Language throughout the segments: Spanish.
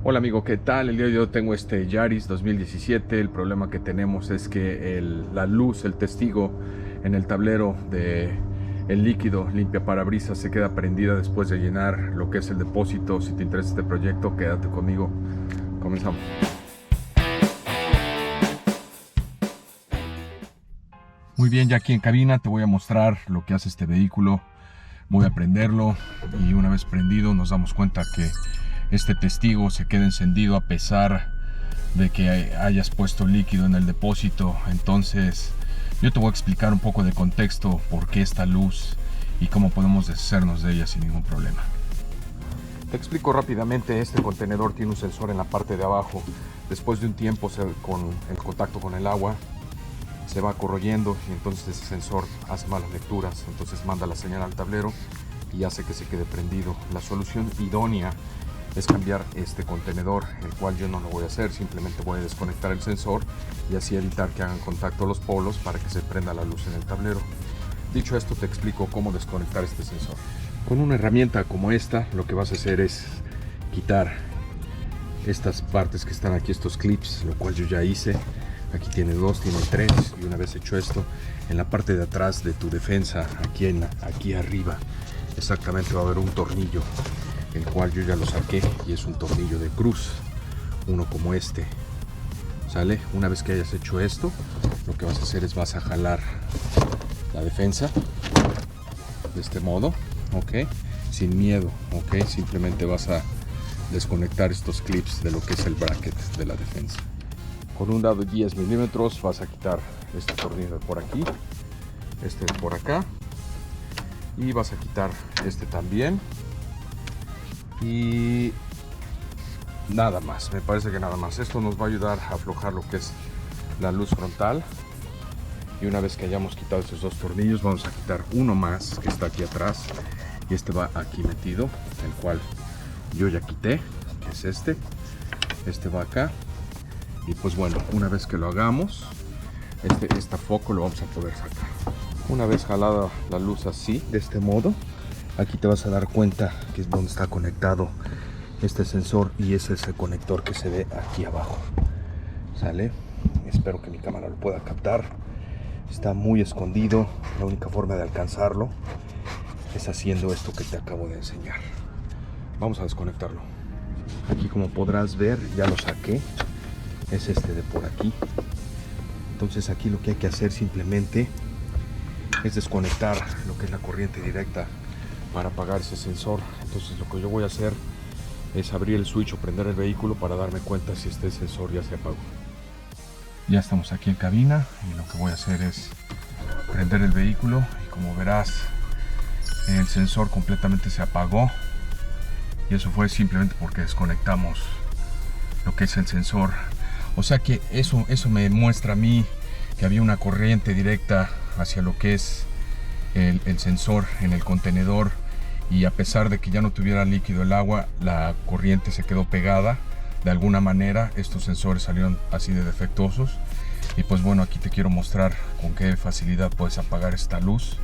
Hola amigo, ¿qué tal? El día de hoy tengo este Yaris 2017. El problema que tenemos es que la luz, el testigo en el tablero de el líquido limpia parabrisas se queda prendida después de llenar lo que es el depósito. Si te interesa este proyecto, quédate conmigo. Comenzamos. Muy bien, ya aquí en cabina te voy a mostrar lo que hace este vehículo. Voy a prenderlo y una vez prendido nos damos cuenta que este testigo se queda encendido a pesar de que hayas puesto líquido en el depósito. Entonces yo te voy a explicar un poco de contexto, por qué esta luz y cómo podemos deshacernos de ella sin ningún problema. Te explico rápidamente. Este contenedor tiene un sensor en la parte de abajo. Después de un tiempo con el contacto con el agua se va corroyendo y entonces ese sensor hace malas lecturas, entonces manda la señal al tablero y hace que se quede prendido. La solución idónea es cambiar este contenedor, el cual yo no lo voy a hacer. Simplemente voy a desconectar el sensor y así evitar que hagan contacto los polos para que se prenda la luz en el tablero. Dicho esto, te explico cómo desconectar este sensor. Con una herramienta como esta, lo que vas a hacer es quitar estas partes que están aquí, estos clips, lo cual yo ya hice. Aquí tiene dos, tiene tres, y una vez hecho esto, en la parte de atrás de tu defensa, aquí arriba, exactamente va a haber un tornillo, el cual yo ya lo saqué y es un tornillo de cruz, uno como este, ¿sale? Una vez que hayas hecho esto, lo que vas a hacer es vas a jalar la defensa de este modo, ¿ok? Sin miedo, ¿ok? Simplemente vas a desconectar estos clips de lo que es el bracket de la defensa. Con un dado de 10 milímetros vas a quitar este tornillo de por aquí, este de por acá, y vas a quitar este también, y nada más. Me parece que nada más. Esto nos va a ayudar a aflojar lo que es la luz frontal. Y una vez que hayamos quitado estos dos tornillos, vamos a quitar uno más que está aquí atrás, y este va aquí metido, el cual yo ya quité, que es este va acá. Y pues bueno, una vez que lo hagamos, este foco lo vamos a poder sacar. Una vez jalada la luz así, de este modo, aquí te vas a dar cuenta que es donde está conectado este sensor, y ese es el conector que se ve aquí abajo, ¿sale? Espero que mi cámara lo pueda captar. Está muy escondido. La única forma de alcanzarlo es haciendo esto que te acabo de enseñar. Vamos a desconectarlo. Aquí, como podrás ver, ya lo saqué. Es este de por aquí. Entonces aquí lo que hay que hacer simplemente es desconectar lo que es la corriente directa para apagar ese sensor. Entonces lo que yo voy a hacer es abrir el switch o prender el vehículo para darme cuenta si este sensor ya se apagó. Ya estamos aquí en cabina y lo que voy a hacer es prender el vehículo, y como verás, el sensor completamente se apagó, y eso fue simplemente porque desconectamos lo que es el sensor. O sea que eso me muestra a mí que había una corriente directa hacia lo que es el sensor en el contenedor, y a pesar de que ya no tuviera líquido el agua, la corriente se quedó pegada. De alguna manera estos sensores salieron así de defectuosos, y pues bueno, aquí te quiero mostrar con qué facilidad puedes apagar esta luz.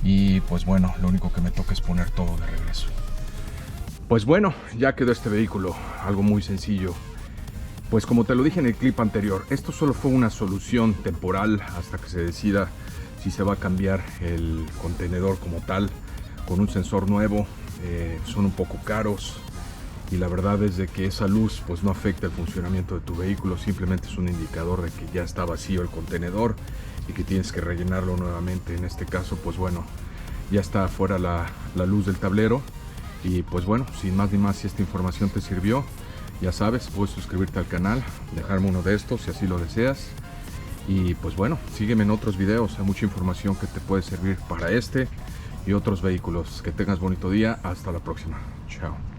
Y pues bueno, lo único que me toca es poner todo de regreso. Pues bueno, ya quedó este vehículo, algo muy sencillo. Pues como te lo dije en el clip anterior, esto solo fue una solución temporal hasta que se decida si se va a cambiar el contenedor como tal con un sensor nuevo. Son un poco caros, y la verdad es de que esa luz pues no afecta el funcionamiento de tu vehículo. Simplemente es un indicador de que ya está vacío el contenedor y que tienes que rellenarlo nuevamente. En este caso, pues bueno, ya está fuera la luz del tablero. Y pues bueno, sin más ni más, si esta información te sirvió, ya sabes, puedes suscribirte al canal, dejarme uno de estos si así lo deseas. Y pues bueno, sígueme en otros videos, hay mucha información que te puede servir para este y otros vehículos. Que tengas bonito día, hasta la próxima. Chao.